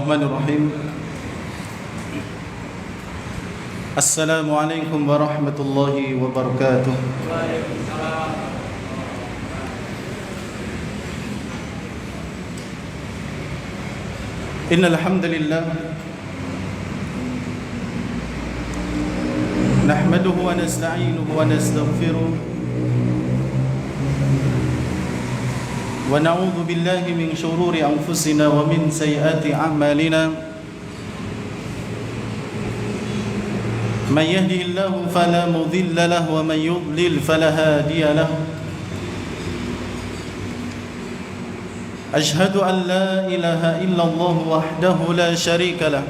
Bismillahirrahmanirrahim. Assalamualaikum warahmatullahi wabarakatuh. Innal hamdalillah nahmaduhu wa nasta'inuhu wa nastaghfiruh wa na'udzu billahi min shururi anfusina wa min sayyiati a'malina. Man yahdihillahu fala mudilla lahu wa man yudlil fala hadiya lahu. Ashhadu an la ilaha illallah wahdahu la syarika lah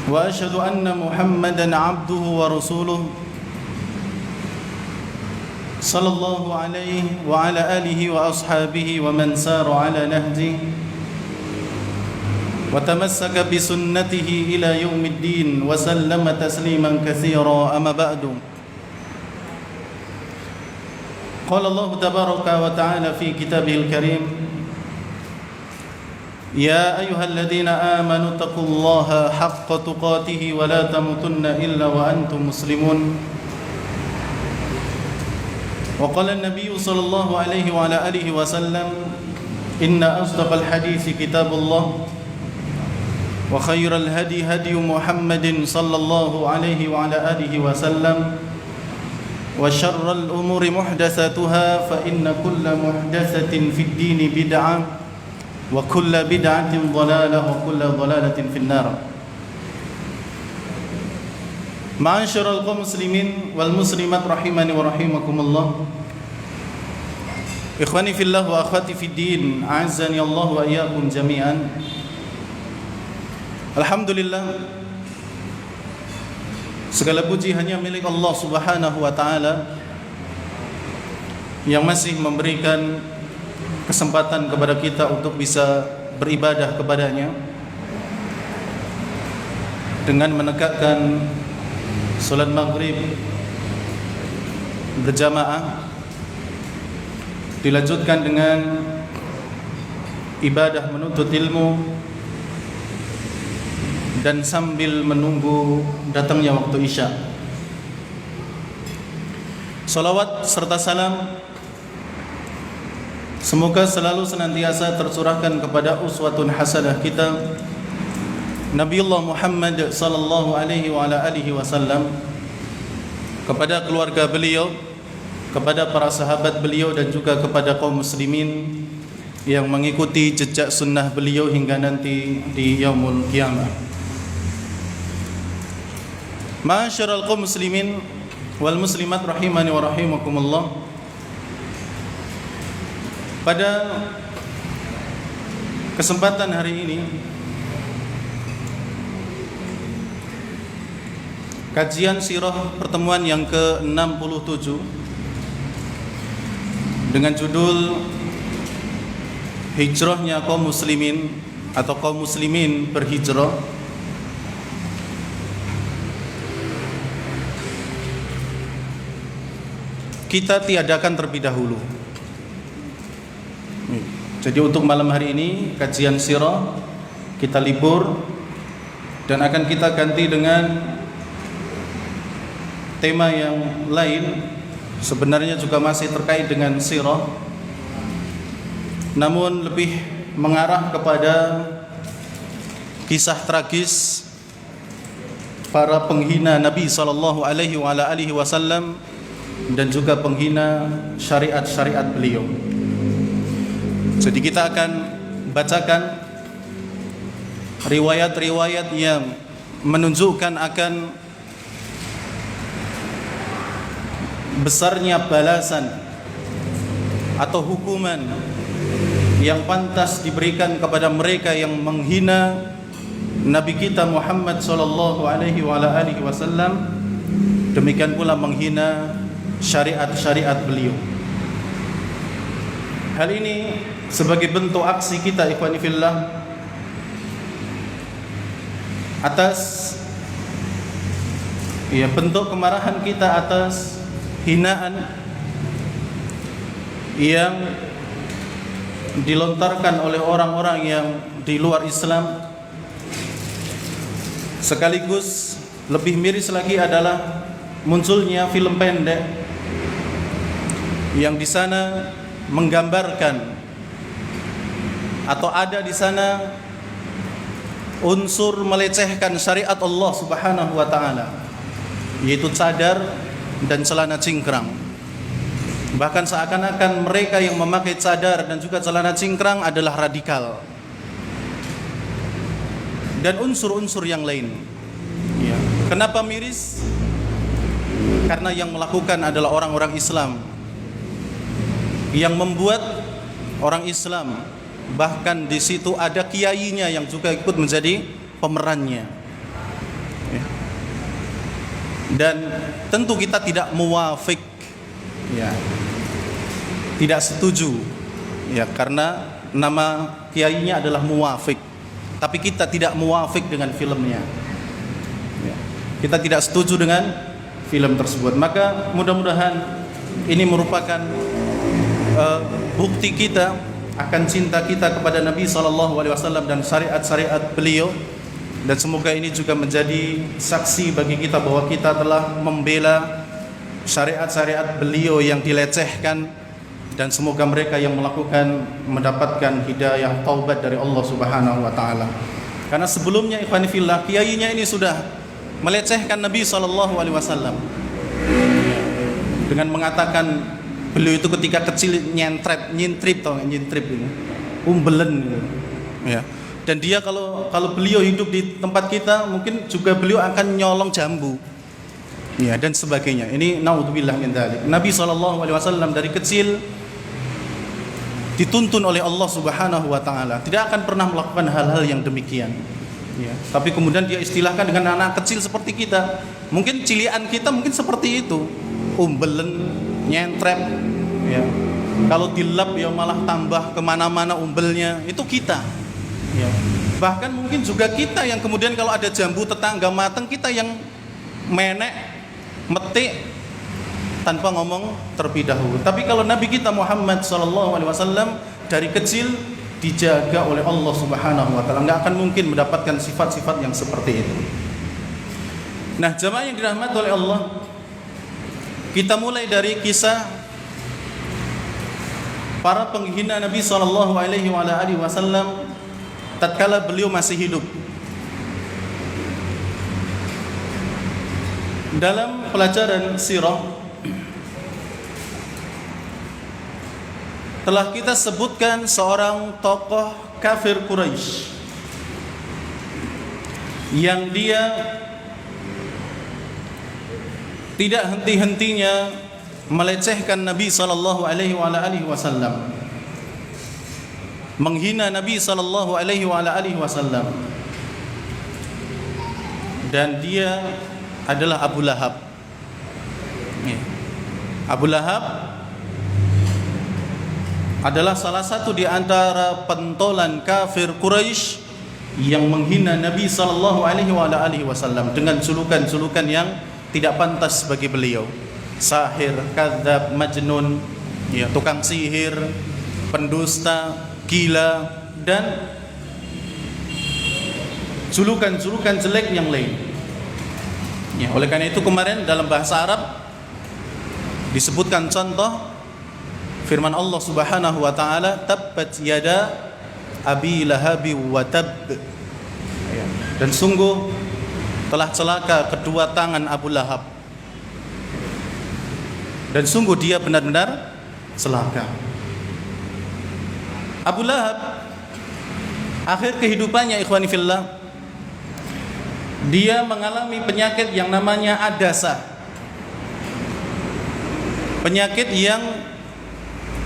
wa ashhadu anna Muhammadan 'abduhu wa rasuluh sallallahu alaihi wa ala alihi wa ashabihi wa man sara ala nahjihi wa tamassaka bi sunnatihi ila yaumiddin wa sallama tasliman katsira. Amma ba'du. Qala Allah tabaraka wa ta'ala fi kitabihil karim, ya ayyuhalladzina amanu taqullaha haqqa tuqatih wa la tamutunna illa wa antum muslimun. Wa qala an-nabiy sallallahu alaihi wa ala alihi wa sallam, inna asdaqal hadithi kitabullah wa khairal hadi hadi Muhammadin sallallahu alaihi wa ala alihi wa sallam wa syarrul umuri muhdatsatuha fa inna kulla muhdatsatin fid dini bid'ah wa kulla bid'atin dhalalah wa kulla dhalalatin finnar. Ma'asyiral kaum muslimin wal muslimat rahimani wa rahimakumullah. Ikhwani fillah wa akhwati fid din, a'azzani Allah wa iyyakum jami'an. Alhamdulillah, segala puji hanya milik Allah Subhanahu wa ta'ala yang masih memberikan kesempatan kepada kita untuk bisa beribadah kepadanya dengan menegakkan salat maghrib berjamaah, dilanjutkan dengan ibadah menuntut ilmu, dan sambil menunggu datangnya waktu Isya. Salawat serta salam semoga selalu senantiasa tercurahkan kepada uswatun hasanah kita, Nabiullah Muhammad sallallahu alaihi wa ala alihi wasallam, kepada keluarga beliau, kepada para sahabat beliau, dan juga kepada kaum muslimin yang mengikuti jejak sunnah beliau hingga nanti di yaumul qiyamah. Ma'asyiral kaum muslimin wal muslimat rahimani wa rahimakumullah. Pada kesempatan hari ini, kajian sirah pertemuan yang ke-67 dengan judul Hijrahnya kaum muslimin atau kaum muslimin berhijrah, kita tiadakan terlebih dahulu. Jadi untuk malam hari ini kajian sirah kita libur dan akan kita ganti dengan tema yang lain, sebenarnya juga masih terkait dengan sirah, namun lebih mengarah kepada kisah tragis para penghina Nabi sallallahu alaihi wa ala alihi wasallam dan juga penghina syariat-syariat beliau. Jadi kita akan bacakan riwayat-riwayat yang menunjukkan akan besarnya balasan atau hukuman yang pantas diberikan kepada mereka yang menghina Nabi kita Muhammad sallallahu alaihi wa ala alihi wasallam, demikian pula menghina syariat-syariat beliau. Hal ini sebagai bentuk aksi kita ikhwani fillah atas bentuk kemarahan kita atas hinaan yang dilontarkan oleh orang-orang yang di luar Islam. Sekaligus lebih miris lagi adalah munculnya film pendek yang di sana menggambarkan atau ada di sana unsur melecehkan syariat Allah Subhanahu wa taala, yaitu cadar dan celana cingkrang. Bahkan seakan-akan mereka yang memakai cadar dan juga celana cingkrang adalah radikal dan unsur-unsur yang lain. Ya. Kenapa miris? Karena yang melakukan adalah orang-orang Islam, yang membuat orang Islam, bahkan di situ ada kiainya yang juga ikut menjadi pemerannya. Ya. Dan tentu kita tidak muwafik, ya, tidak setuju, ya, karena nama kiainya adalah muwafik. Tapi kita tidak muwafik dengan filmnya, ya. Kita tidak setuju dengan film tersebut. Maka mudah-mudahan ini merupakan bukti kita akan cinta kita kepada Nabi SAW dan syariat-syariat beliau. Dan semoga ini juga menjadi saksi bagi kita bahwa kita telah membela syariat-syariat beliau yang dilecehkan. Dan semoga mereka yang melakukan mendapatkan hidayah taubat dari Allah Subhanahu wa taala. Karena sebelumnya ikhwani fillah, kiainya ini sudah melecehkan Nabi SAW dengan mengatakan beliau itu ketika kecil nyintrip ini, umbelen gitu. Ya. Dan dia kalau beliau hidup di tempat kita, mungkin juga beliau akan nyolong jambu. Ya, dan sebagainya. Ini naudzubillah min dzalik. Nabi SAW dari kecil dituntun oleh Allah Subhanahu wa taala, tidak akan pernah melakukan hal-hal yang demikian. Ya, tapi kemudian dia istilahkan dengan anak kecil seperti kita. Mungkin cilian kita mungkin seperti itu. Umbelen, nyentrep, ya. Kalau dilap ya malah tambah kemana-mana umbelnya. Itu kita. Ya. Bahkan mungkin juga kita yang kemudian kalau ada jambu tetangga matang, kita yang menek, metik tanpa ngomong terlebih dahulu. Tapi kalau Nabi kita Muhammad SAW dari kecil dijaga oleh Allah Subhanahu wa taala, enggak akan mungkin mendapatkan sifat-sifat yang seperti itu. Nah, jamaah yang dirahmati oleh Allah, kita mulai dari kisah para penghina Nabi SAW tatkala beliau masih hidup. Dalam pelajaran sirah telah kita sebutkan seorang tokoh kafir Quraisy yang dia tidak henti-hentinya melecehkan Nabi SAW, menghina Nabi SAW, dan dia adalah Abu Lahab. Abu Lahab adalah salah satu di antara pentolan kafir Quraisy yang menghina Nabi SAW dengan julukan-julukan yang tidak pantas bagi beliau. Sahir, kadzab, majnun, ya, tukang sihir, pendusta, gila, dan julukan-julukan jelek yang lain. Ya, oleh karena itu kemarin dalam bahasa Arab disebutkan contoh firman Allah Subhanahu wa taala, tabbat yada abi lahabi wa tab. Dan sungguh telah celaka kedua tangan Abu Lahab. Dan sungguh dia benar-benar celaka. Abu Lahab akhir kehidupannya ikhwani fillah, dia mengalami penyakit yang namanya adasa. Penyakit yang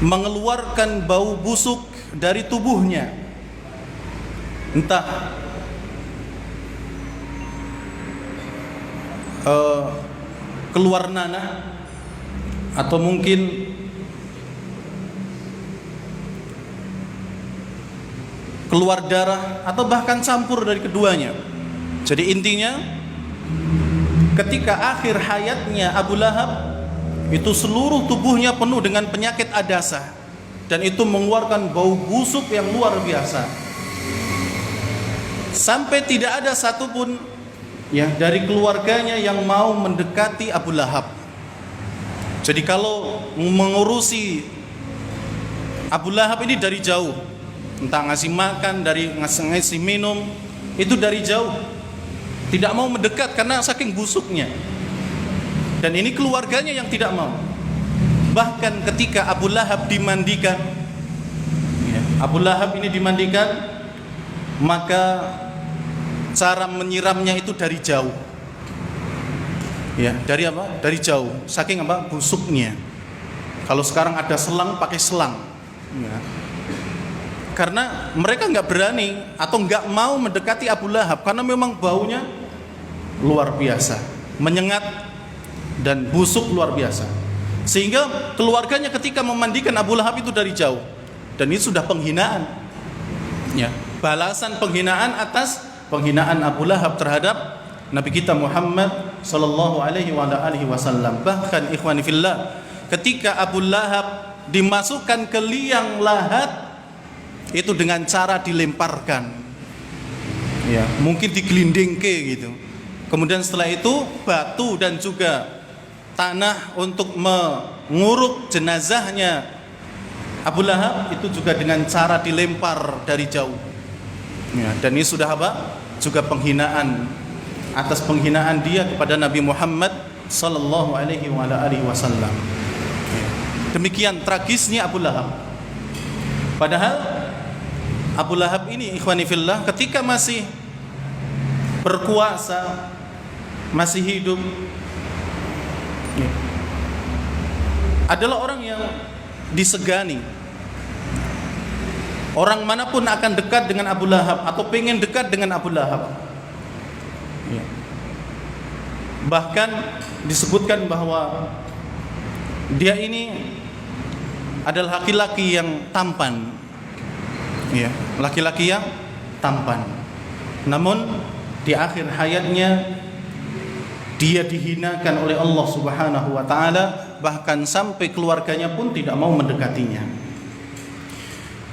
mengeluarkan bau busuk dari tubuhnya, entah keluar nanah atau mungkin keluar darah atau bahkan campur dari keduanya. Jadi intinya ketika akhir hayatnya Abu Lahab itu seluruh tubuhnya penuh dengan penyakit adasa. dan itu mengeluarkan bau busuk yang luar biasa. Sampai tidak ada satupun ya dari keluarganya yang mau mendekati Abu Lahab. Jadi kalau mengurusi Abu Lahab ini dari jauh, entah ngasih makan, dari ngasih minum, itu dari jauh, tidak mau mendekat karena saking busuknya. Dan ini keluarganya yang tidak mau. Bahkan ketika Abu Lahab dimandikan, ya, Abu Lahab ini dimandikan, maka cara menyiramnya itu dari jauh. Ya, dari apa? Dari jauh. Saking apa? Busuknya. Kalau sekarang ada selang, pakai selang. Ya. Karena mereka nggak berani atau nggak mau mendekati Abu Lahab karena memang baunya luar biasa, menyengat dan busuk luar biasa. Sehingga keluarganya ketika memandikan Abu Lahab itu dari jauh. Dan ini sudah penghinaan. Ya, balasan penghinaan atas penghinaan Abu Lahab terhadap Nabi kita Muhammad sallallahu alaihi wasallam. Bahkan ikhwani fillah, ketika Abu Lahab dimasukkan ke liang lahat itu dengan cara dilemparkan. Ya, mungkin digelindingke gitu. Kemudian setelah itu batu dan juga tanah untuk menguruk jenazahnya Abu Lahab itu juga dengan cara dilempar dari jauh. Ya, dan ini sudah apa? Juga penghinaan atas penghinaan dia kepada Nabi Muhammad sallallahu alaihi wasallam. Demikian tragisnya Abu Lahab. Padahal Abu Lahab ini ikhwani fillah ketika masih berkuasa, masih hidup, adalah orang yang disegani. Orang manapun akan dekat dengan Abu Lahab atau pengen dekat dengan Abu Lahab. Ya. Bahkan disebutkan bahwa dia ini adalah laki-laki yang tampan. Ya, laki-laki yang tampan. Namun di akhir hayatnya dia dihinakan oleh Allah Subhanahu wa taala, bahkan sampai keluarganya pun tidak mau mendekatinya.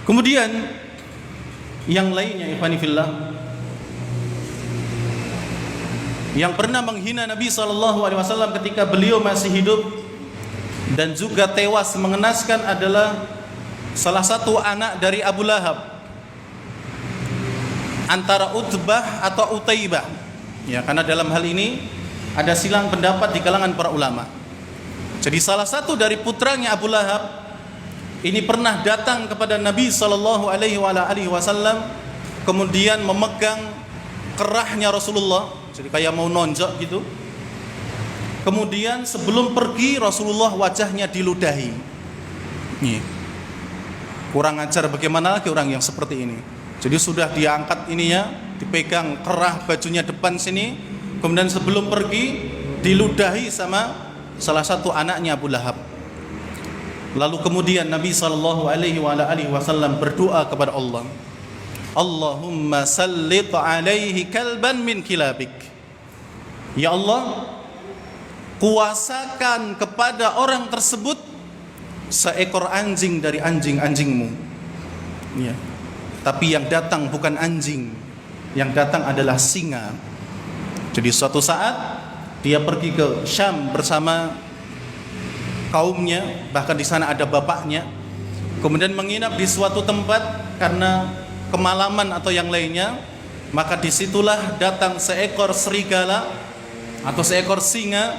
Kemudian yang lainnya ikhwani fillah, yang pernah menghina Nabi SAW ketika beliau masih hidup dan juga tewas mengenaskan adalah salah satu anak dari Abu Lahab, antara Utbah atau Utaibah. Ya, karena dalam hal ini ada silang pendapat di kalangan para ulama. Jadi salah satu dari putranya Abu Lahab ini pernah datang kepada Nabi SAW, kemudian memegang kerahnya Rasulullah, jadi kayak mau nonjok gitu. Kemudian sebelum pergi Rasulullah wajahnya diludahi. Nih, kurang ajar bagaimana lagi orang yang seperti ini. Jadi sudah diangkat ininya, dipegang kerah bajunya depan sini, kemudian sebelum pergi diludahi sama salah satu anaknya Abu Lahab. Lalu kemudian Nabi SAW berdoa kepada Allah, Allahumma sallit alaihi kalban min kilabik. Ya Allah, kuasakan kepada orang tersebut seekor anjing dari anjing-anjingmu. Ya. Tapi yang datang bukan anjing, yang datang adalah singa. Jadi suatu saat dia pergi ke Syam bersama kaumnya, bahkan di sana ada bapaknya. Kemudian menginap di suatu tempat karena kemalaman atau yang lainnya, maka disitulah datang seekor serigala atau seekor singa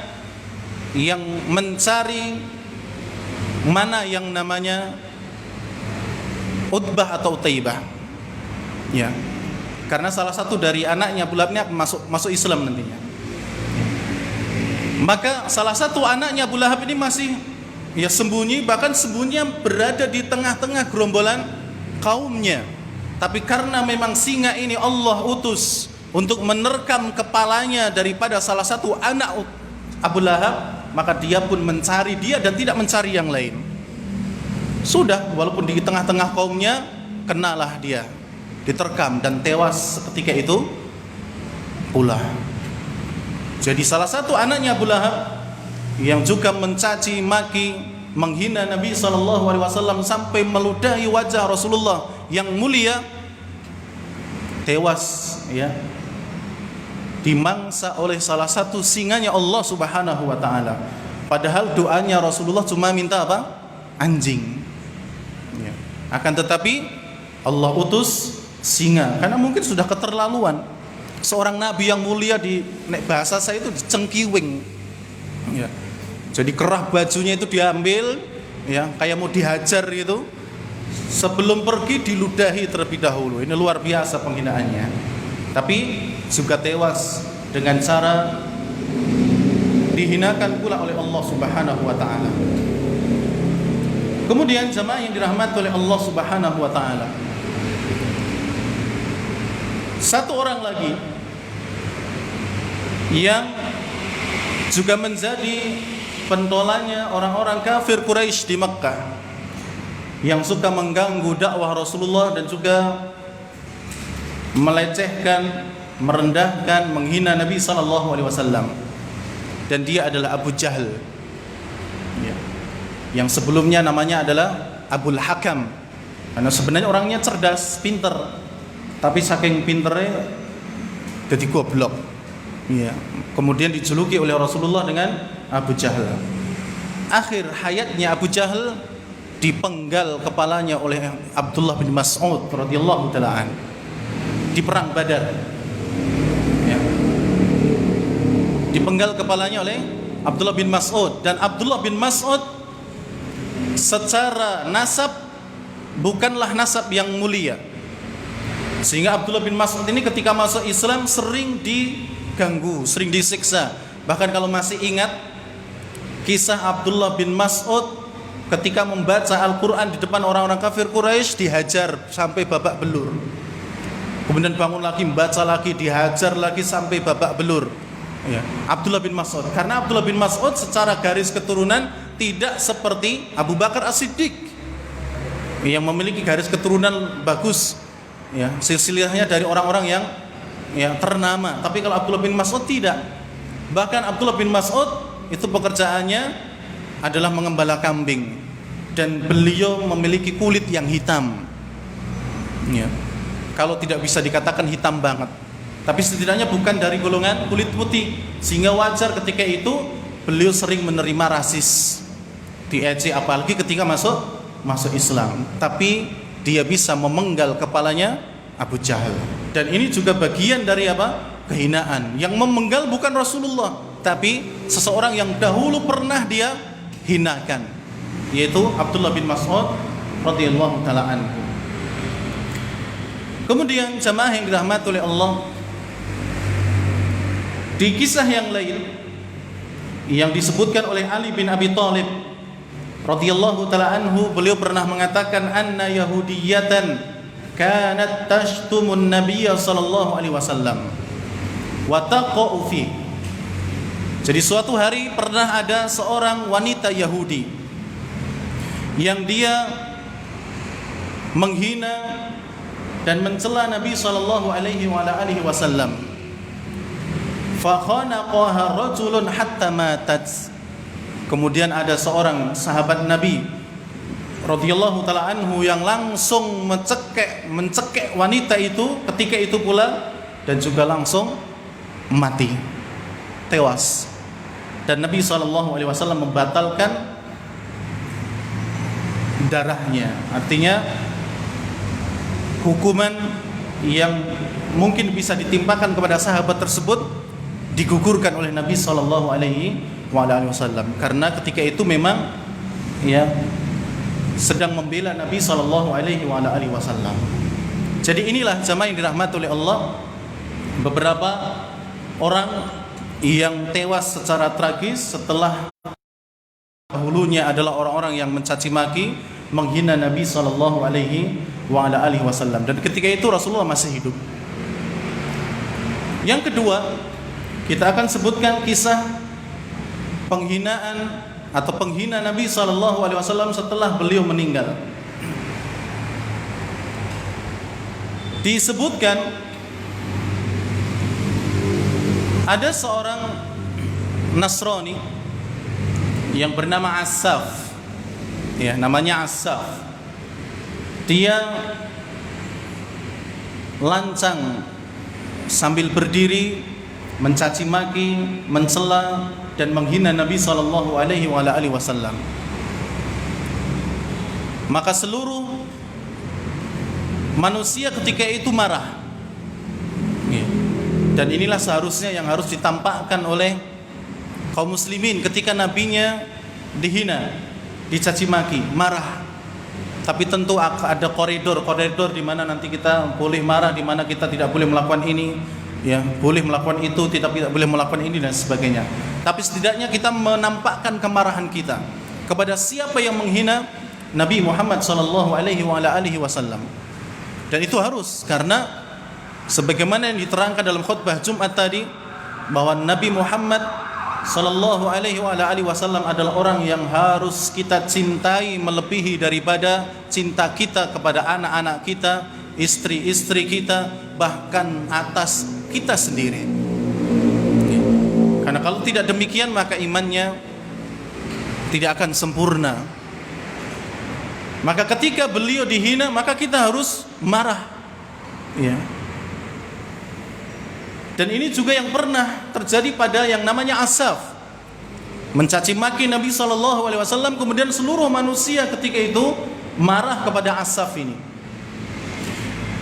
yang mencari mana yang namanya Utbah atau Utaibah. Ya, karena salah satu dari anaknya Abu Lahab ini masuk Islam nantinya. Maka salah satu anaknya Abu Lahab ini masih ya sembunyi, bahkan sembunyinya berada di tengah-tengah gerombolan kaumnya. Tapi karena memang singa ini Allah utus untuk menerkam kepalanya daripada salah satu anak Abu Lahab, maka dia pun mencari dia dan tidak mencari yang lain. Sudah, walaupun di tengah-tengah kaumnya, kenalah dia, diterkam dan tewas seketika itu pula. Jadi salah satu anaknya Abu Lahab yang juga mencaci maki menghina Nabi SAW sampai meludahi wajah Rasulullah yang mulia, tewas ya, dimangsa oleh salah satu singanya Allah Subhanahu wa taala. Padahal doanya Rasulullah cuma minta apa? Anjing. Ya. Akan tetapi Allah utus singa karena mungkin sudah keterlaluan. Seorang nabi yang mulia di bahasa saya itu dicengkiwing. Ya. Jadi kerah bajunya itu diambil ya, kayak mau dihajar gitu. Sebelum pergi diludahi terlebih dahulu. Ini luar biasa penghinaannya. Tapi juga tewas dengan cara dihinakan pula oleh Allah Subhanahu wa taala. Kemudian jemaah yang dirahmati oleh Allah Subhanahu wa taala, satu orang lagi yang juga menjadi pentolannya orang-orang kafir Quraisy di Mekkah yang suka mengganggu dakwah Rasulullah dan juga melecehkan, merendahkan, menghina Nabi sallallahu alaihi wasallam. Dan dia adalah Abu Jahal. Ya. Yang sebelumnya namanya adalah Abul Hakam. Karena sebenarnya orangnya cerdas, pinter. Tapi saking pinternya jadi goblok. Ya. Kemudian dijuluki oleh Rasulullah dengan Abu Jahal. Akhir hayatnya Abu Jahal dipenggal kepalanya oleh Abdullah bin Mas'ud radhiyallahu taala di perang Badar. Ya. Dipenggal kepalanya oleh Abdullah bin Mas'ud, dan Abdullah bin Mas'ud secara nasab bukanlah nasab yang mulia. Sehingga Abdullah bin Mas'ud ini ketika masuk Islam sering diganggu, sering disiksa. Bahkan kalau masih ingat kisah Abdullah bin Mas'ud ketika membaca Al-Quran di depan orang-orang kafir Quraisy, dihajar sampai babak belur. Kemudian bangun lagi, membaca lagi, dihajar lagi sampai babak belur. Ya, Abdullah bin Mas'ud. Karena Abdullah bin Mas'ud secara garis keturunan tidak seperti Abu Bakar As-Siddiq yang memiliki garis keturunan bagus. Ya, silsilahnya dari orang-orang yang ternama. Tapi kalau Abdullah bin Mas'ud tidak. Bahkan Abdullah bin Mas'ud itu pekerjaannya adalah mengembala kambing, dan beliau memiliki kulit yang hitam. Ya. Kalau tidak bisa dikatakan hitam banget, tapi setidaknya bukan dari golongan kulit putih, sehingga wajar ketika itu beliau sering menerima rasis, diejek apalagi ketika masuk Islam. Tapi dia bisa memenggal kepalanya Abu Jahal, dan ini juga bagian dari apa? Kehinaan. Yang memenggal bukan Rasulullah, tapi seseorang yang dahulu pernah dia hinakan, yaitu Abdullah bin Mas'ud radhiyallahu taala anhu. Kemudian jamaah yang dirahmati oleh Allah, di kisah yang lain yang disebutkan oleh Ali bin Abi Thalib radhiyallahu taala anhu, beliau pernah mengatakan anna yahudiyatan kanat tashtumun nabiyya sallallahu alaihi wasallam wa taqa'u fi. Jadi suatu hari pernah ada seorang wanita Yahudi yang dia menghina dan mencela Nabi sallallahu alaihi wasallam. Fa khanaqaha rajulun hatta matat. Kemudian ada seorang sahabat Nabi radhiyallahu taala anhu yang langsung mencekek wanita itu ketika itu pula, dan juga langsung mati, tewas. Dan Nabi sallallahu alaihi wasallam membatalkan darahnya. Artinya hukuman yang mungkin bisa ditimpakan kepada sahabat tersebut digugurkan oleh Nabi sallallahu alaihi wasallam, karena ketika itu memang ya sedang membela Nabi sallallahu alaihi wasallam. Jadi inilah jamaah yang dirahmati oleh Allah, beberapa orang yang tewas secara tragis setelah dahulunya adalah orang-orang yang mencaci maki, menghina Nabi sallallahu alaihi wasallam, dan ketika itu Rasulullah masih hidup. Yang kedua, kita akan sebutkan kisah penghinaan atau penghina Nabi sallallahu alaihi wasallam setelah beliau meninggal. Disebutkan ada seorang Nasrani yang bernama Asaf. ya, namanya Assaf. Dia lancang sambil berdiri mencaci maki, mencela dan menghina Nabi sallallahu alaihi wasallam. Maka seluruh manusia ketika itu marah. Dan inilah seharusnya yang harus ditampakkan oleh kaum muslimin ketika nabinya dihina, dicaci maki, marah. Tapi tentu ada koridor di mana nanti kita boleh marah, di mana kita tidak boleh melakukan ini, ya, boleh melakukan itu, tidak boleh melakukan ini dan sebagainya. Tapi setidaknya kita menampakkan kemarahan kita kepada siapa yang menghina Nabi Muhammad sallallahu alaihi wasallam. Dan itu harus, karena sebagaimana yang diterangkan dalam khutbah Jumat tadi, bahwa Nabi Muhammad sallallahu alaihi wasallam adalah orang yang harus kita cintai melebihi daripada cinta kita kepada anak-anak kita, istri-istri kita, bahkan atas kita sendiri. Karena kalau tidak demikian maka imannya tidak akan sempurna. Maka ketika beliau dihina maka kita harus marah, ya. Dan ini juga yang pernah terjadi pada yang namanya Assaf, mencaci maki Nabi SAW. Kemudian seluruh manusia ketika itu marah kepada Assaf ini.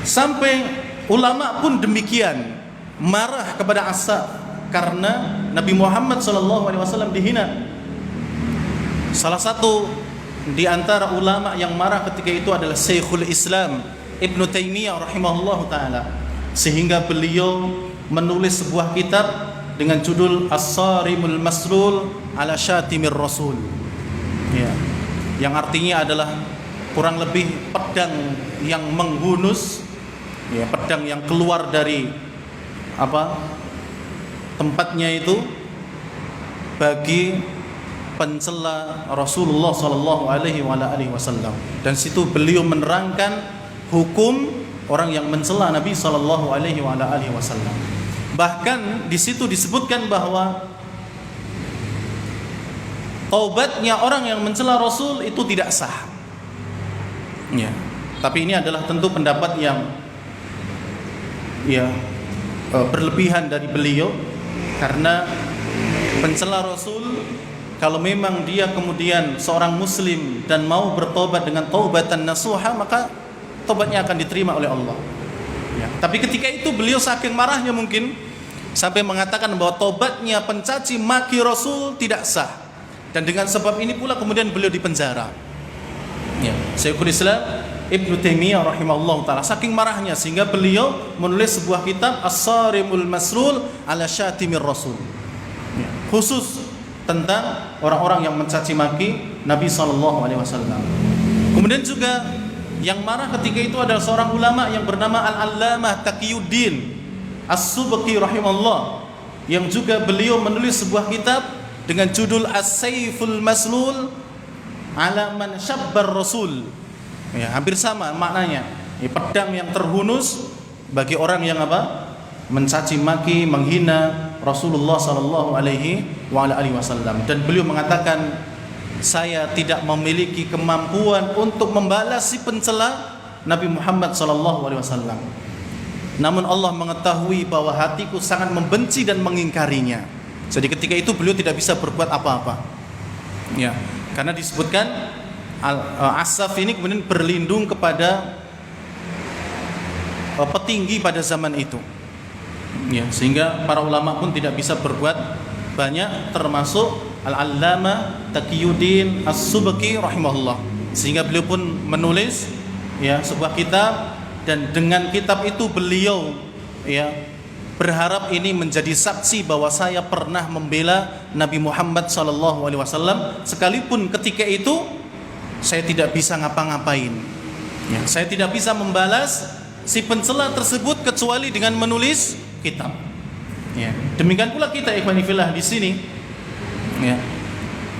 Sampai ulama pun demikian, marah kepada Assaf karena Nabi Muhammad SAW dihina. Salah satu di antara ulama yang marah ketika itu adalah Syekhul Islam Ibnu Taimiyah rahimahullahu taala, sehingga beliau menulis sebuah kitab dengan judul As-Sarimul Maslul ala Syatimir Rasul, ya, yang artinya adalah kurang lebih pedang yang menghunus, ya, pedang yang keluar dari tempatnya itu bagi pencela Rasulullah sallallahu alaihi wasallam. Dan situ beliau menerangkan hukum orang yang mencela Nabi sallallahu alaihi wasallam. Bahkan di situ disebutkan bahwa taubatnya orang yang mencela Rasul itu tidak sah. Ya. Tapi ini adalah tentu pendapat yang berlebihan dari beliau, karena pencela Rasul kalau memang dia kemudian seorang muslim dan mau bertobat dengan taubatan nasuha, maka tobatnya akan diterima oleh Allah. Ya. Tapi ketika itu beliau saking marahnya mungkin sampai mengatakan bahwa tobatnya pencaci maki Rasul tidak sah. Dan dengan sebab ini pula kemudian beliau dipenjara. Ya. Syekhul Islam Ibnu Taimiyah rahimahullah taala saking marahnya sehingga beliau menulis sebuah kitab As-Sarimul Maslul ala Syatimir Rasul. Ya. Khusus tentang orang-orang yang mencaci maki Nabi sallallahu alaihi wasallam. Kemudian juga yang marah ketika itu adalah seorang ulama yang bernama Al-Allamah Taqiyuddin As-Subki rahimahullah, yang juga beliau menulis sebuah kitab dengan judul As-Saiful Maslul ala man syabbar Rasul. Ya, hampir sama maknanya. Pedang yang terhunus bagi orang yang mencaci maki, menghina Rasulullah sallallahu alaihi wasallam. Dan beliau mengatakan, saya tidak memiliki kemampuan untuk membalas si pencela Nabi Muhammad SAW. Namun Allah mengetahui bahwa hatiku sangat membenci dan mengingkarinya. Jadi ketika itu beliau tidak bisa berbuat apa-apa. Ya, karena disebutkan Assaf ini kemudian berlindung kepada petinggi pada zaman itu. Ya, sehingga para ulama pun tidak bisa berbuat banyak, termasuk Al-Allamah Taqiyuddin As-Subki rahimahullah. Sehingga beliau pun menulis sebuah kitab, dan dengan kitab itu beliau berharap ini menjadi saksi bahwa saya pernah membela Nabi Muhammad sallallahu alaihi wasallam sekalipun ketika itu saya tidak bisa ngapa-ngapain. Ya, saya tidak bisa membalas si pencela tersebut kecuali dengan menulis kitab. Ya, demikian pula kita ikhwani fillah di sini. Ya.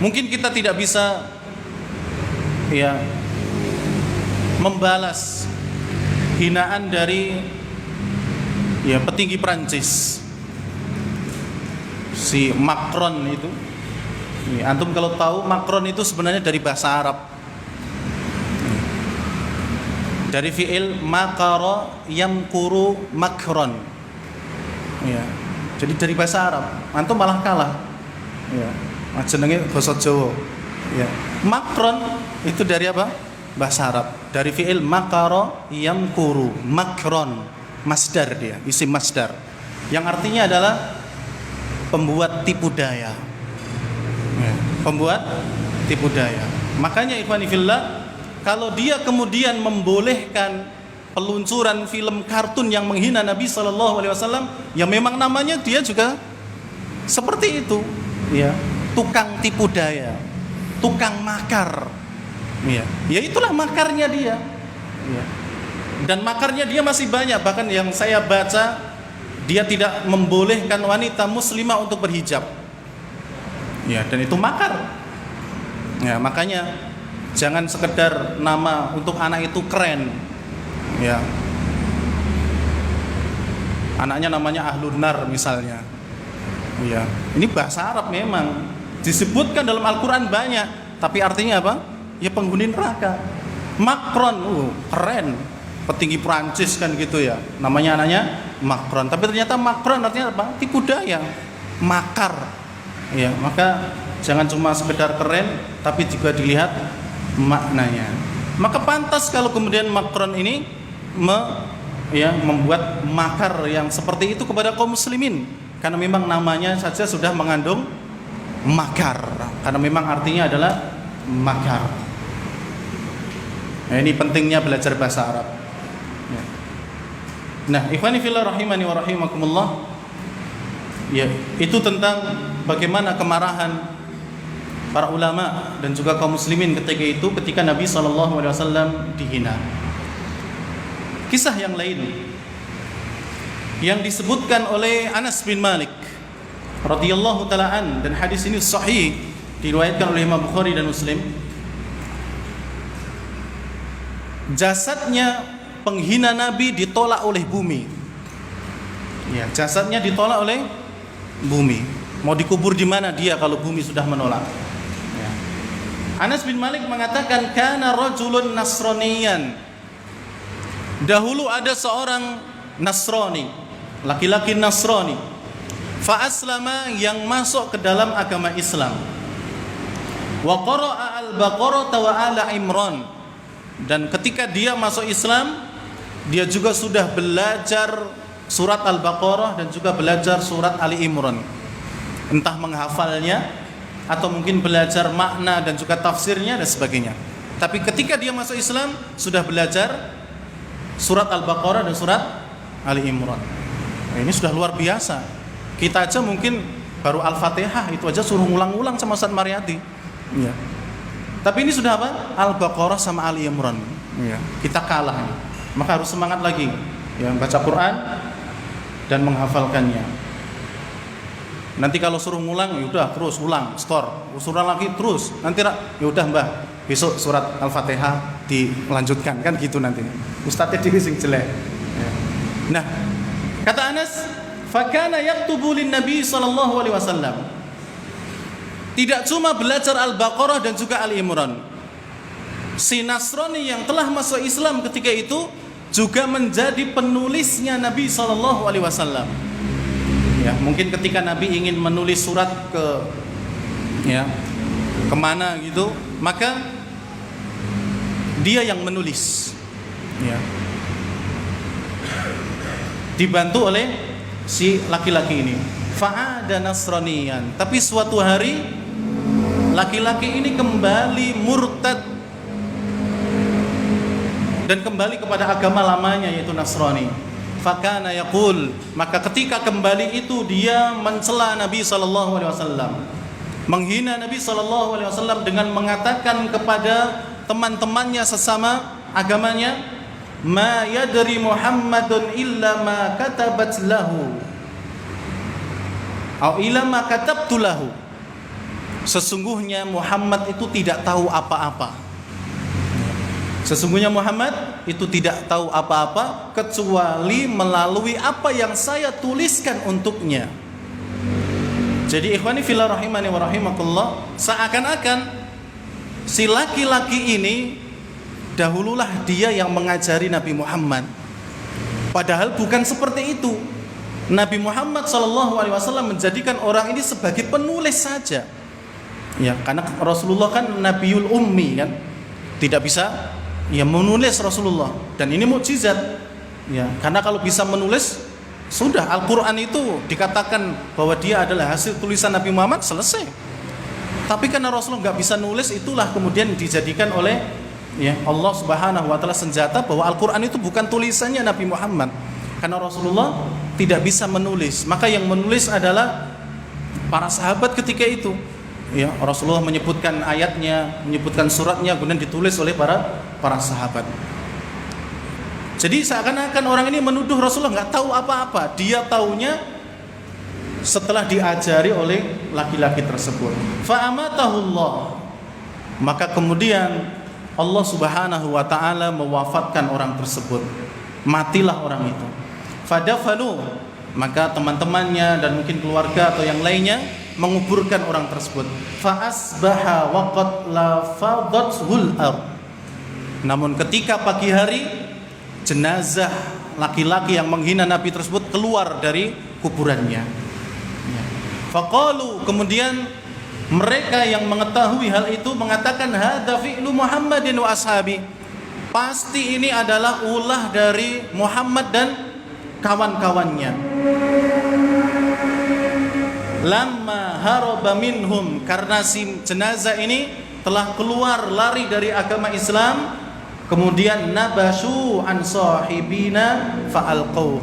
Mungkin kita tidak bisa membalas hinaan dari petinggi Prancis, si Macron itu. Antum kalau tahu Macron itu sebenarnya dari bahasa Arab. Dari fi'il makara yamkuru makron. Ya. Jadi dari bahasa Arab. Antum malah kalah. Ya. Jenenge basa Jawa. Ya. Makron itu dari apa? Bahasa Arab. Dari fi'il makara yamkuru makron. Masdar dia, isim masdar. Yang artinya adalah pembuat tipu daya. Ya. Pembuat tipu daya. Makanya ikhwani fillah, kalau dia kemudian membolehkan peluncuran film kartun yang menghina Nabi SAW, ya memang namanya dia juga seperti itu, ya, tukang tipu daya, tukang makar, ya itulah makarnya dia, ya. Dan makarnya dia masih banyak. Bahkan yang saya baca, dia tidak membolehkan wanita muslimah untuk berhijab, ya, dan itu makar, ya. Makanya jangan sekedar nama untuk anak itu keren, ya. Anaknya namanya Ahlun Nar misalnya, ya. Ini bahasa Arab memang disebutkan dalam Al-Quran banyak, tapi artinya apa? Ya penghuni neraka. Macron, keren, petinggi Prancis kan gitu ya. Namanya anaknya Macron, tapi ternyata Macron artinya apa? Tipu daya, makar, ya. Maka jangan cuma sekedar keren, tapi juga dilihat maknanya. Maka pantas kalau kemudian Macron ini membuat makar yang seperti itu kepada kaum muslimin, karena memang namanya saja sudah mengandung makar, karena memang artinya adalah makar. Nah, ini pentingnya belajar bahasa Arab. Nah, ikhwani fillah rahimani wa rahimakumullah, ya, itu tentang bagaimana kemarahan para ulama dan juga kaum muslimin ketika Nabi SAW dihina. Kisah yang lain yang disebutkan oleh Anas bin Malik radhiyallahu taala an, dan hadis ini sahih, diriwayatkan oleh Imam Bukhari dan Muslim. Jasadnya penghina Nabi ditolak oleh bumi. Ya, jasadnya ditolak oleh bumi. Mau dikubur di mana dia kalau bumi sudah menolak? Anas bin Malik mengatakan, kana rajulun nasraniyan. Dahulu ada seorang Nasrani, laki-laki Nasrani. Fa aslama, yang masuk ke dalam agama Islam. Wa qara'a al-Baqarah wa ala Imran. Dan ketika dia masuk Islam, dia juga sudah belajar surat Al-Baqarah dan juga belajar surat Ali Imran. Entah menghafalnya atau mungkin belajar makna dan juga tafsirnya dan sebagainya. Tapi ketika dia masuk Islam, sudah belajar surat Al-Baqarah dan surat Ali Imran. Nah, ini sudah luar biasa. Kita aja mungkin baru Al-Fatihah itu aja suruh ngulang-ulang sama Ustaz Mariati, ya. Tapi ini sudah apa? Al-Baqarah sama Ali Imran, ya. Kita kalah, maka harus semangat lagi, ya, baca Quran dan menghafalkannya. Nanti kalau suruh ngulang, yaudah terus ulang, suruh lagi terus. Nanti yaudah mbah, besok surat Al-Fatihah dilanjutkan, kan gitu nanti. Ustadznya diri sing jelek. Nah, kata Anas, fakana yaktubu lin Nabi sallallahu alaihi wasallam. Tidak cuma belajar Al-Baqarah dan juga Ali Imran. Si Nasrani yang telah masuk Islam ketika itu juga menjadi penulisnya Nabi sallallahu alaihi wasallam. Ya, mungkin ketika Nabi ingin menulis surat kemana gitu, maka dia yang menulis, ya, dibantu oleh si laki-laki ini. Fa'ada nasraniyan, tapi suatu hari laki-laki ini kembali murtad dan kembali kepada agama lamanya, yaitu Nasrani. Fakana yaqul, maka ketika kembali itu dia mencela Nabi SAW, menghina Nabi SAW dengan mengatakan kepada teman-temannya sesama agamanya, ma yadri Muhammadun illa ma katabat lahu atau illa ma katabtu lahu. Sesungguhnya Muhammad itu tidak tahu apa-apa. Sesungguhnya Muhammad itu tidak tahu apa-apa kecuali melalui apa yang saya tuliskan untuknya. Jadi ikhwani fillah rahimani wa rahimakumullah, seakan-akan si laki-laki ini dahululah dia yang mengajari Nabi Muhammad. Padahal bukan seperti itu. Nabi Muhammad SAW menjadikan orang ini sebagai penulis saja. Ya, karena Rasulullah kan Nabiul Ummi kan, tidak bisa ya menulis Rasulullah, dan ini mukjizat. Ya, karena kalau bisa menulis sudah Al-Quran itu dikatakan bahwa dia adalah hasil tulisan Nabi Muhammad, selesai. Tapi karena Rasulullah nggak bisa nulis, itulah kemudian dijadikan oleh ya Allah Subhanahu wa taala senjata bahwa Al-Quran itu bukan tulisannya Nabi Muhammad. Karena Rasulullah tidak bisa menulis, maka yang menulis adalah para sahabat ketika itu. Ya, Rasulullah menyebutkan ayatnya, menyebutkan suratnya, kemudian ditulis oleh para sahabat. Jadi seakan-akan orang ini menuduh Rasulullah nggak tahu apa-apa. Dia taunya setelah diajari oleh laki-laki tersebut. Fa'amatahullah. Maka kemudian Allah Subhanahu wa taala mewafatkan orang tersebut. Matilah orang itu. Fadafalu, maka teman-temannya dan mungkin keluarga atau yang lainnya menguburkan orang tersebut. Fa asbaha wa qad lafadathul ard. Namun ketika pagi hari, jenazah laki-laki yang menghina Nabi tersebut keluar dari kuburannya. Faqalu, kemudian mereka yang mengetahui hal itu mengatakan hadza fi'lu Muhammadin wa ashabi. Pasti ini adalah ulah dari Muhammad dan kawan-kawannya. Lamma haraba minhum, karena si jenazah ini telah keluar lari dari agama Islam, kemudian nabashu an sahibina fa'alqaw,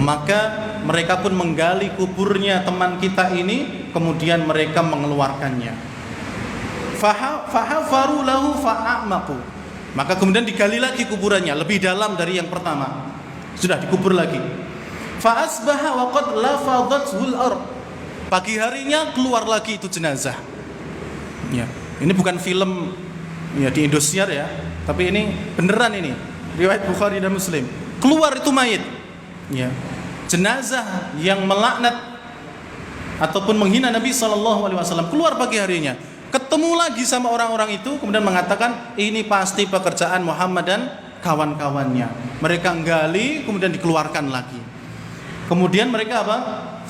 maka mereka pun menggali kuburnya teman kita ini, kemudian mereka mengeluarkannya. Fahafaru lahu fa'amaku, maka kemudian digali lagi kuburannya lebih dalam dari yang pertama, sudah dikubur lagi. Fa asbaha wa qad lafadathul ard, pagi harinya keluar lagi itu jenazah. Ya, ini bukan film ya di Indosiar ya, tapi ini beneran, ini riwayat Bukhari dan Muslim. Keluar itu mayit. Ya. Jenazah yang melaknat ataupun menghina Nabi SAW keluar pagi harinya. Ketemu lagi sama orang-orang itu, kemudian mengatakan ini pasti pekerjaan Muhammad dan kawan-kawannya. Mereka gali, kemudian dikeluarkan lagi. Kemudian mereka apa?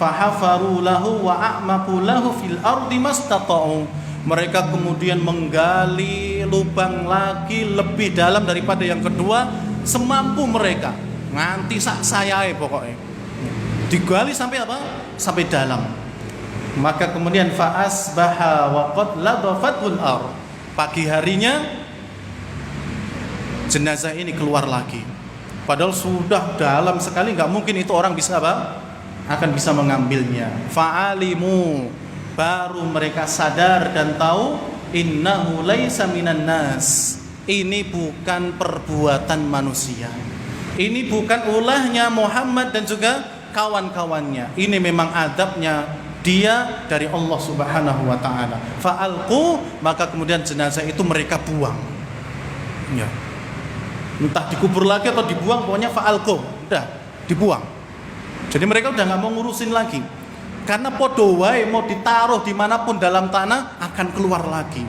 Fahafaru lahu wa a'maqu lahu fil ardi mastata'u. Mereka kemudian menggali lubang lagi lebih dalam daripada yang kedua semampu mereka. Nganti sak sayae pokoknya. Digali sampai apa? Sampai dalam. Maka kemudian fa asbaha wa qad ladafatul ard. Pagi harinya jenazah ini keluar lagi. Padahal sudah dalam sekali, nggak mungkin itu orang bisa apa? Akan bisa mengambilnya. Fa'alimu, baru mereka sadar dan tahu innahu laisa minan nas. Ini bukan perbuatan manusia. Ini bukan ulahnya Muhammad dan juga kawan-kawannya. Ini memang adabnya dia dari Allah Subhanahu wa taala. Fa'alqu, maka kemudian jenazah itu mereka buang. Ya. Entah dikubur lagi atau dibuang, pokoknya fa'alqu, udah dibuang. Jadi mereka udah nggak mau ngurusin lagi, karena podo wae mau ditaruh dimanapun dalam tanah akan keluar lagi.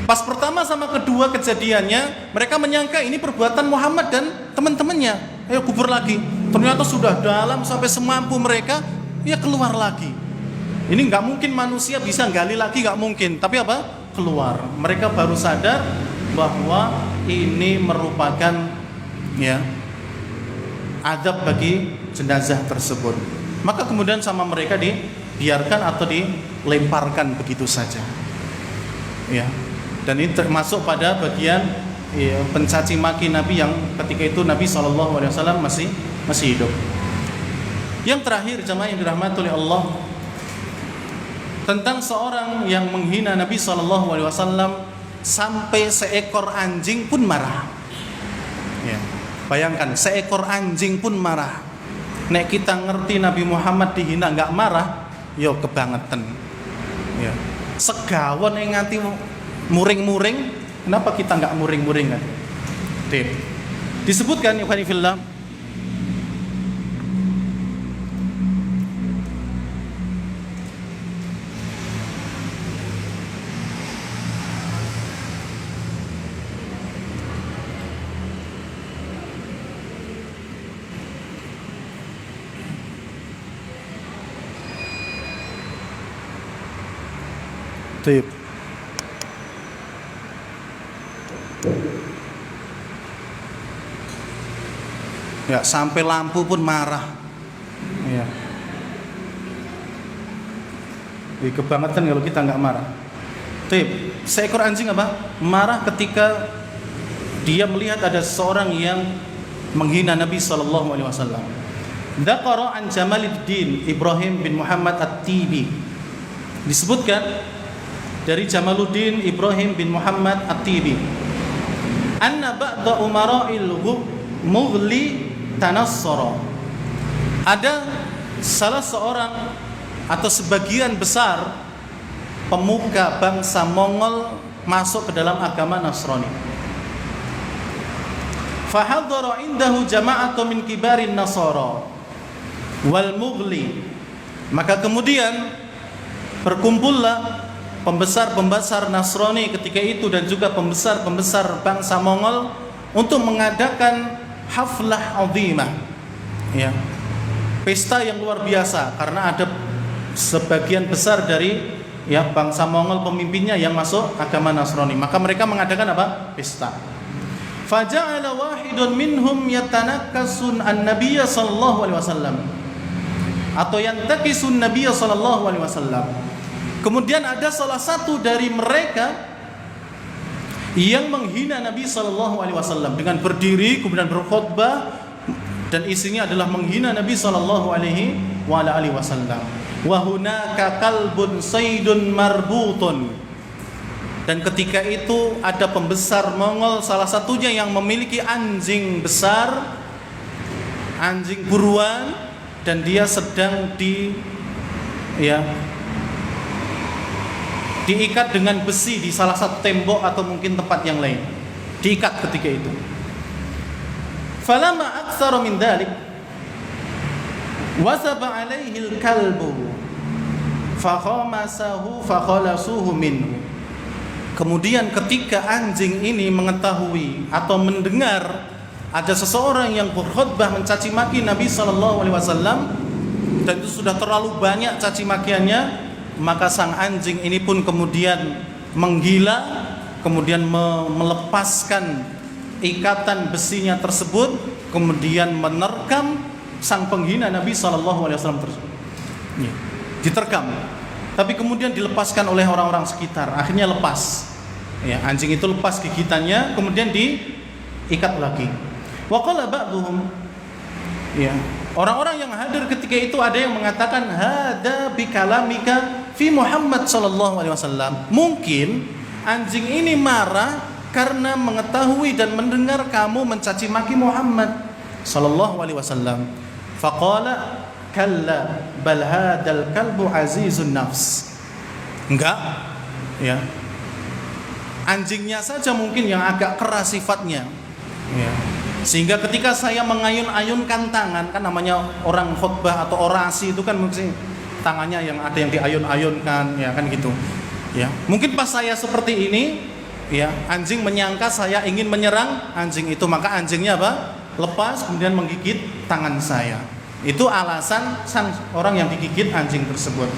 Pas pertama sama kedua kejadiannya, mereka menyangka ini perbuatan Muhammad dan teman-temannya. Ayo kubur lagi. Ternyata sudah dalam sampai semampu mereka, ya keluar lagi. Ini nggak mungkin manusia bisa gali lagi, nggak mungkin. Tapi apa? Keluar. Mereka baru sadar bahwa ini merupakan ya adab bagi jenazah tersebut. Maka kemudian sama mereka dibiarkan atau dilemparkan begitu saja. Ya. Dan ini termasuk pada bagian ya, pencaci maki Nabi yang ketika itu Nabi SAW masih hidup. Yang terakhir jemaah yang dirahmati oleh Allah, tentang seorang yang menghina Nabi SAW sampai seekor anjing pun marah. Ya. Bayangkan, seekor anjing pun marah. Nek kita ngerti Nabi Muhammad dihina nggak marah, yo kebangetan. Ya. Segawon yang nganti muring-muring, kenapa kita nggak muring-muring kan? Disebutkan ya fillah, Tip. Ya, sampai lampu pun marah. Ya. Kebangetan kalau kita nggak marah. Tip. Seekor anjing apa? Marah ketika dia melihat ada seorang yang menghina Nabi sallallahu alaihi wasallam. Dzakara an Jamaluddin Ibrahim bin Muhammad At-Tibi. Disebutkan dari Jamaluddin Ibrahim bin Muhammad At-Tibi. Anna ba'da umara'il mughli tanassara. Ada salah seorang atau sebagian besar pemuka bangsa Mongol masuk ke dalam agama Nasrani. Fahadhara indahu jama'atun min kibarin nasara wal mughli. Maka kemudian berkumpullah pembesar-pembesar Nasrani ketika itu dan juga pembesar-pembesar bangsa Mongol untuk mengadakan haflah azimah, ya, pesta yang luar biasa karena ada sebagian besar dari bangsa Mongol pemimpinnya yang masuk agama Nasrani. Maka mereka mengadakan apa? Pesta. Faja'ala wahidun minhum yatanakkasun an-nabiyya sallallahu alaihi wasallam atau yantakisun nabiyya sallallahu alaihi wasallam. Kemudian ada salah satu dari mereka yang menghina Nabi sallallahu alaihi wasallam dengan berdiri kemudian berkhutbah dan isinya adalah menghina Nabi sallallahu alaihi wasallam. Wa hunaka kalbun saydun marbutun. Dan ketika itu ada pembesar Mongol salah satunya yang memiliki anjing besar, anjing buruan, dan dia sedang diikat dengan besi di salah satu tembok atau mungkin tempat yang lain. Diikat ketika itu. Falamma aktsara min dzalik wasaba alaihi al-kalbu fakhamasahu fakhalasuhu minhu. Kemudian ketika anjing ini mengetahui atau mendengar ada seseorang yang berkhutbah mencaci maki Nabi sallallahu alaihi wasallam dan itu sudah terlalu banyak caci makiannya, maka sang anjing ini pun kemudian menggila, kemudian melepaskan ikatan besinya tersebut, kemudian menerkam sang penghina Nabi sallallahu alaihi wasallam tersebut. Diterkam. Tapi kemudian dilepaskan oleh orang-orang sekitar. Akhirnya lepas. Ya, anjing itu lepas gigitannya, kemudian diikat lagi. Wa qala ba'dhum, ya, orang-orang yang hadir ketika itu ada yang mengatakan hada bikalamika fi Muhammad sallallahu alaihi wasallam. Mungkin anjing ini marah karena mengetahui dan mendengar kamu mencaci maki Muhammad sallallahu alaihi wasallam. Faqala kalla bal hadal kalbu azizun nafs. Enggak, ya. Anjingnya saja mungkin yang agak keras sifatnya, ya. Sehingga ketika saya mengayun-ayunkan tangan, kan namanya orang khutbah atau orasi itu kan mungkin tangannya yang ada yang diayun-ayunkan, ya kan gitu. Ya, mungkin pas saya seperti ini, ya, anjing menyangka saya ingin menyerang anjing itu, maka anjingnya apa? Lepas kemudian menggigit tangan saya. Itu alasan sang orang yang digigit anjing tersebut.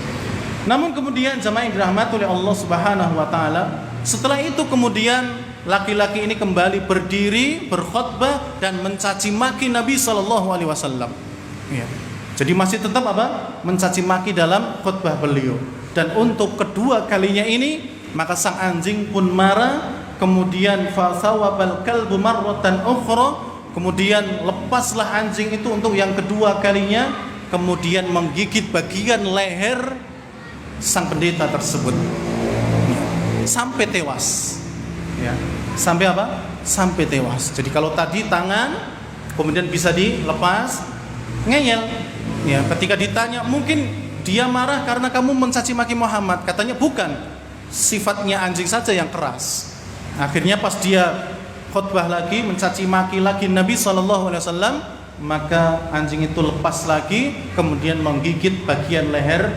Namun kemudian jamaah yang dirahmati oleh Allah Subhanahu wa taala, setelah itu kemudian laki-laki ini kembali berdiri berkhutbah dan mencaci maki Nabi sallallahu alaihi wasallam. Ya. Jadi masih tetap apa? Mencaci maki dalam khutbah beliau. Dan untuk kedua kalinya ini, maka sang anjing pun marah, kemudian fasawabal kalbu marratan ukhra. Kemudian lepaslah anjing itu untuk yang kedua kalinya, kemudian menggigit bagian leher sang pendeta tersebut sampai tewas. Ya, sampai apa? Sampai tewas. Jadi kalau tadi tangan kemudian bisa dilepas, ngeyel. Ya, ketika ditanya mungkin dia marah karena kamu mencaci maki Muhammad, katanya bukan, sifatnya anjing saja yang keras. Akhirnya pas dia khutbah lagi, mencaci maki lagi Nabi sallallahu alaihi wasallam, maka anjing itu lepas lagi, kemudian menggigit bagian leher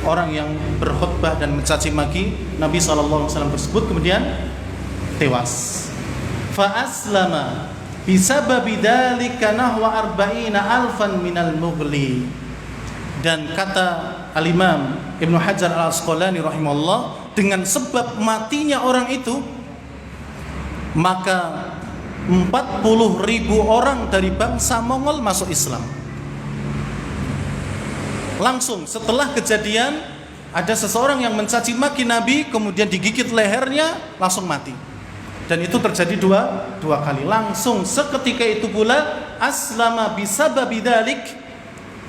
orang yang berkhutbah dan mencaci maki Nabi sallallahu alaihi wasallam tersebut, kemudian tewas. Fa aslama bisababi dzalika nahwa 40,000 minal mughli. Dan kata Al-Imam Ibnu Hajar Al-Asqalani rahimahullah, dengan sebab matinya orang itu, maka 40.000 orang dari bangsa Mongol masuk Islam. Langsung setelah kejadian, ada seseorang yang mencaci maki Nabi, kemudian digigit lehernya, langsung mati. Dan itu terjadi dua kali. Langsung seketika itu pula aslama bisababi dzalik,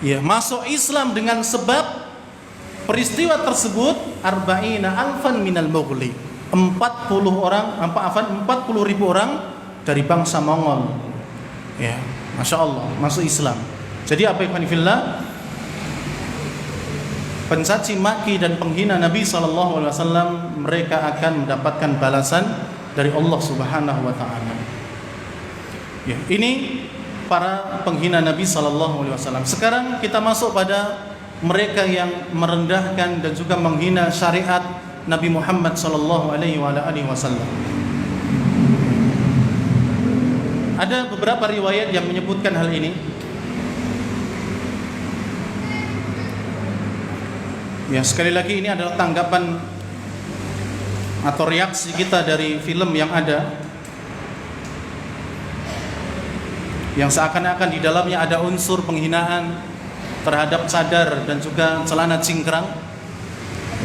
ya, masuk Islam dengan sebab peristiwa tersebut, arba'ina alfan minal Mughli, 40.000 orang dari bangsa Mongol. Ya, Masya Allah, masuk Islam. Jadi apa ikhwan fillah, pencaci maki dan penghina Nabi SAW, mereka akan mendapatkan balasan dari Allah Subhanahu wa taala. Ya, ini para penghina Nabi SAW. Sekarang kita masuk pada mereka yang merendahkan dan juga menghina syariat Nabi Muhammad SAW. Ada beberapa riwayat yang menyebutkan hal ini. Ya, sekali lagi ini adalah tanggapan atau reaksi kita dari film yang ada, yang seakan-akan di dalamnya ada unsur penghinaan terhadap cadar dan juga celana cingkrang.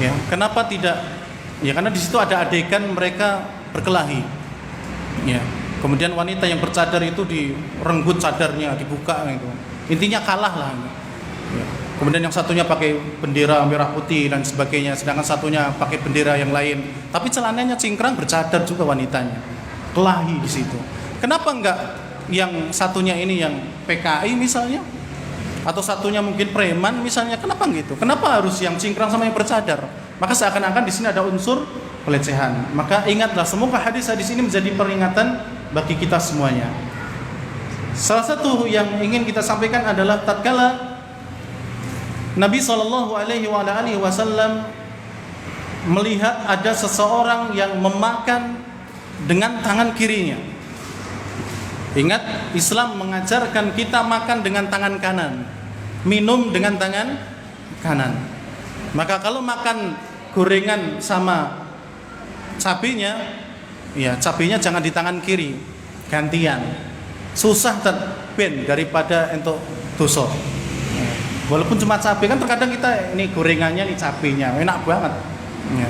Ya, kenapa tidak? Ya, karena di situ ada adegan mereka berkelahi. Ya, kemudian wanita yang bercadar itu direnggut cadarnya, dibuka gitu. Intinya kalah lah. Ya. Kemudian yang satunya pakai bendera merah putih dan sebagainya, sedangkan satunya pakai bendera yang lain. Tapi celananya cingkrang, bercadar juga wanitanya. Kelahi di situ. Kenapa enggak yang satunya ini yang PKI misalnya, atau satunya mungkin preman misalnya? Kenapa gitu? Kenapa harus yang cingkrang sama yang bercadar? Maka seakan-akan di sini ada unsur pelecehan. Maka ingatlah, semoga hadis-hadis ini menjadi peringatan bagi kita semuanya. Salah satu yang ingin kita sampaikan adalah tatkala Nabi SAW melihat ada seseorang yang memakan dengan tangan kirinya. Ingat, Islam mengajarkan kita makan dengan tangan kanan, minum dengan tangan kanan. Maka kalau makan gorengan sama cabenya, ya cabenya jangan di tangan kiri, gantian. Susah ben daripada untuk dosa. Walaupun cuma cabai, kan terkadang kita ini gorengannya, ini cabenya enak banget. Ya.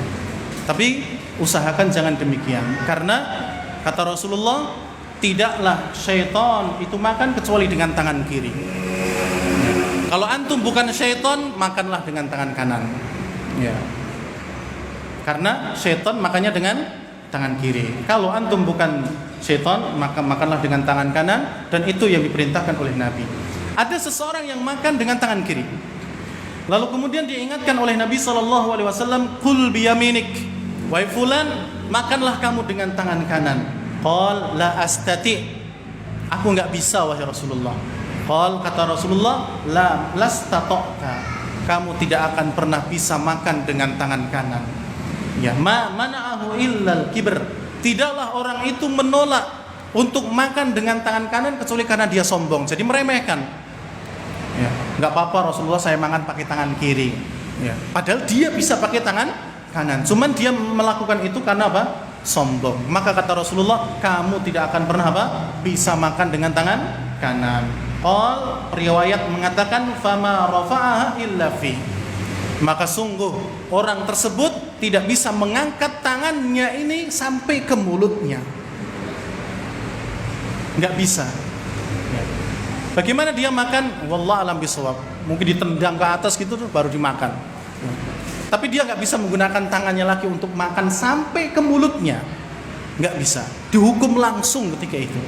Tapi usahakan jangan demikian, karena kata Rasulullah, tidaklah syaitan itu makan kecuali dengan tangan kiri. Ya. Kalau antum bukan syaitan, makanlah dengan tangan kanan. Ya. Karena syaitan makannya dengan tangan kiri. Kalau antum bukan syaitan, maka makanlah dengan tangan kanan, dan itu yang diperintahkan oleh Nabi. Ada seseorang yang makan dengan tangan kiri. Lalu kemudian diingatkan oleh Nabi SAW, kul biyaminik, wahai fulan, makanlah kamu dengan tangan kanan. Qal la astati, aku enggak bisa wahai Rasulullah. Qal, kata Rasulullah, la lastata'ta, kamu tidak akan pernah bisa makan dengan tangan kanan. Ya, ma mana'ahu illal kibr, tidaklah orang itu menolak untuk makan dengan tangan kanan kecuali karena dia sombong, jadi meremehkan. Ya, nggak apa-apa Rasulullah, saya makan pakai tangan kiri. Ya, padahal dia bisa pakai tangan kanan. Cuman dia melakukan itu karena apa? Sombong. Maka kata Rasulullah, kamu tidak akan pernah apa? Bisa makan dengan tangan kanan. Riwayat mengatakan fama rafa'aha illa fi. Maka sungguh orang tersebut tidak bisa mengangkat tangannya ini sampai ke mulutnya. Nggak bisa. Bagaimana dia makan? Wallah alam bisawab. Mungkin ditendang ke atas gitu baru dimakan. Tapi dia nggak bisa menggunakan tangannya lagi untuk makan sampai ke mulutnya. Nggak bisa. Dihukum langsung ketika itu.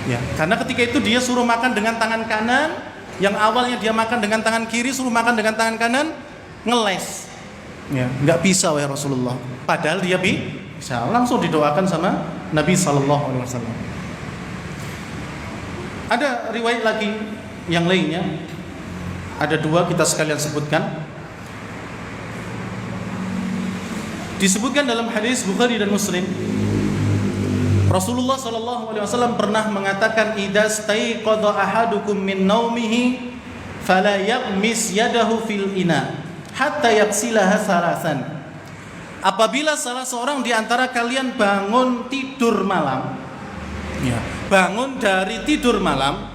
Ya, karena ketika itu dia suruh makan dengan tangan kanan, yang awalnya dia makan dengan tangan kiri, suruh makan dengan tangan kanan, ngeles. Ya, nggak bisa wahai Rasulullah. Padahal dia bisa. Langsung didoakan sama Nabi SAW. Ada riwayat lagi yang lainnya, ada dua kita sekalian sebutkan. Disebutkan dalam hadis Bukhari dan Muslim, Rasulullah SAW pernah mengatakan, idza staiqadha ahadukum min naumihi fala yaghmis yadahu fil ina hatta yaghsilaha salasan. apabila salah seorang di antara kalian bangun tidur malam, ya, bangun dari tidur malam,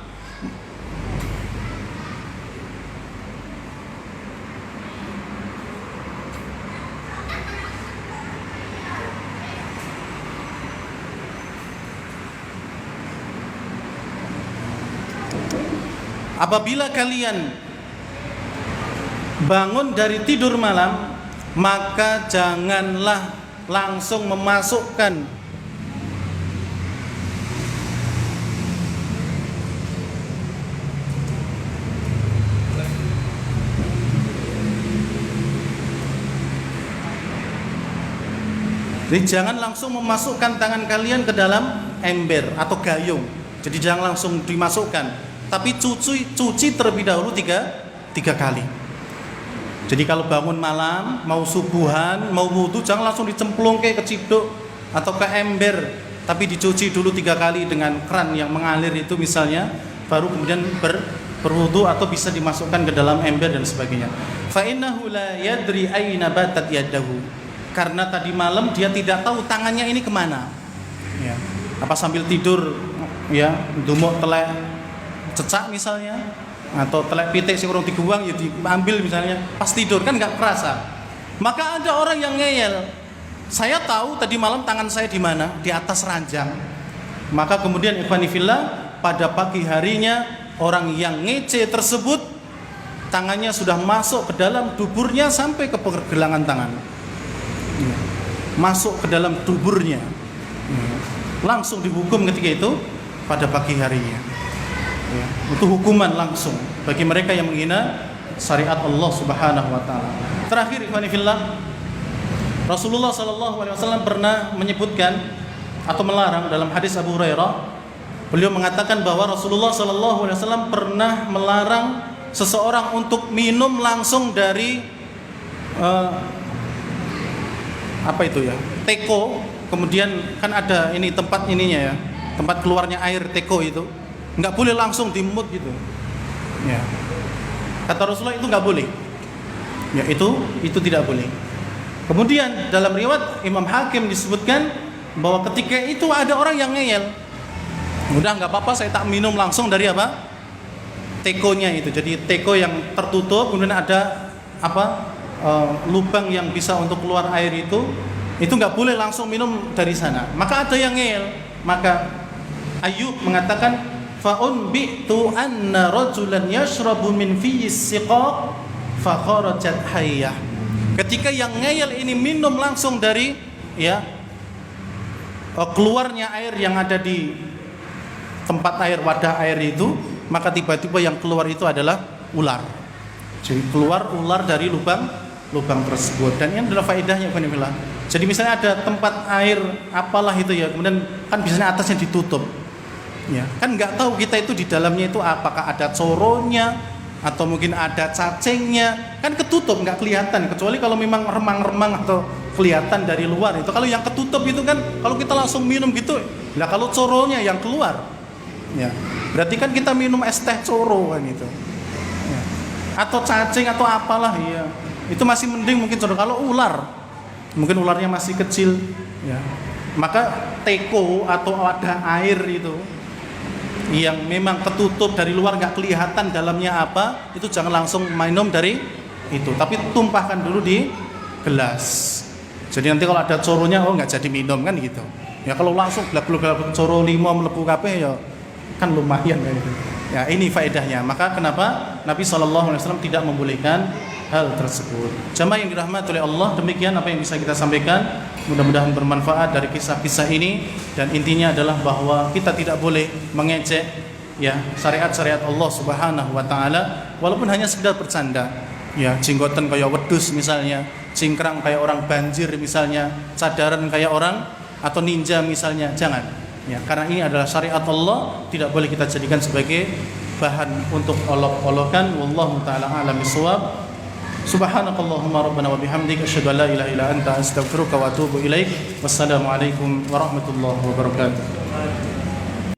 apabila kalian bangun dari tidur malam, maka janganlah langsung memasukkan jangan langsung memasukkan tangan kalian ke dalam ember atau gayung. Jadi jangan langsung dimasukkan, tapi cuci terlebih dahulu tiga kali. Jadi kalau bangun malam, mau subuhan, mau wudu, jangan langsung dicemplung ke ciduk atau ke ember, tapi dicuci dulu 3 kali dengan keran yang mengalir itu misalnya, baru kemudian berwudu atau bisa dimasukkan ke dalam ember dan sebagainya. Fa innahu la yadri aina batat yadahu. Karena tadi malam dia tidak tahu tangannya ini kemana. Ya. Apa sambil tidur, ya, dumuk telek cecak misalnya, atau telek pitik sing urung dibuang ya diambil misalnya pas tidur, kan nggak kerasa. Maka ada orang yang ngeyel, saya tahu tadi malam tangan saya di mana, di atas ranjang. Maka kemudian ikhwani fillah, pada pagi harinya orang yang ngece tersebut tangannya sudah masuk ke dalam duburnya sampai ke pergelangan tangan, masuk ke dalam duburnya, langsung dihukum ketika itu pada pagi harinya. Ya, itu hukuman langsung bagi mereka yang menghina syariat Allah Subhanahu wa taala. Terakhir ikhwani fillah, Rasulullah sallallahu alaihi wasallam pernah menyebutkan atau melarang dalam hadis Abu Hurairah. Beliau mengatakan bahwa Rasulullah sallallahu alaihi wasallam pernah melarang seseorang untuk minum langsung dari teko. Kemudian kan ada ini tempat ininya ya, tempat keluarnya air teko itu. Nggak boleh langsung dimut gitu. Ya. Kata Rasulullah itu nggak boleh. Ya, itu tidak boleh. Kemudian dalam riwayat Imam Hakim disebutkan bahwa ketika itu ada orang yang ngeyel. Udah nggak apa-apa, saya tak minum langsung dari apa? Tekonya itu. Jadi teko yang tertutup, kemudian ada lubang yang bisa untuk keluar air itu nggak boleh langsung minum dari sana. Maka ada yang ngeyel. Maka Ayyub mengatakan, fa'unbitu anna rajulan yashrabu min fiyis siqaq fa kharajat hayyah. Ketika yang ngeyel ini minum langsung dari keluarnya air yang ada di tempat air, wadah air itu, maka tiba-tiba yang keluar itu adalah ular. Jadi keluar ular dari lubang tersebut. Dan ini adalah faedahnya. Jadi misalnya ada tempat air apalah itu ya, kemudian kan biasanya atasnya ditutup. Ya, kan nggak tahu kita itu di dalamnya itu apakah ada coronya atau mungkin ada cacingnya, kan ketutup nggak kelihatan, kecuali kalau memang remang-remang atau kelihatan dari luar itu. Kalau yang ketutup itu kan kalau kita langsung minum gitu, lah kalau coronya yang keluar, ya berarti kan kita minum es teh coro kan itu, ya. Atau cacing atau apalah ya, itu masih mending mungkin coro. Kalau ular, mungkin ularnya masih kecil, ya maka teko atau wadah air itu yang memang ketutup dari luar nggak kelihatan dalamnya apa, itu jangan langsung minum dari itu, tapi tumpahkan dulu di gelas. Jadi nanti kalau ada coronya, nggak jadi minum kan gitu. Ya kalau langsung gelap-gelap coro 5 melepuh kabeh ya kan lumayan kan gitu. Ya ini faedahnya. Maka kenapa Nabi SAW tidak membolehkan hal tersebut. Jamaah yang dirahmati oleh Allah, demikian apa yang bisa kita sampaikan. Mudah-mudahan bermanfaat dari kisah-kisah ini, dan intinya adalah bahwa kita tidak boleh mengejek ya syariat-syariat Allah Subhanahu wa taala walaupun hanya sekedar bercanda. Ya, jenggotan kayak wedus misalnya, cingkrang kayak orang banjir misalnya, cadaran kayak orang atau ninja misalnya, jangan. Ya, karena ini adalah syariat Allah, tidak boleh kita jadikan sebagai bahan untuk olok-olokan. Wallahu taala a'lam bishawab. Subhanakallahumma rabbana wa bihamdika asyhadu an la ilaha illa anta astaghfiruka wa atubu ilaik. Wassalamu alaikum warahmatullahi wabarakatuh.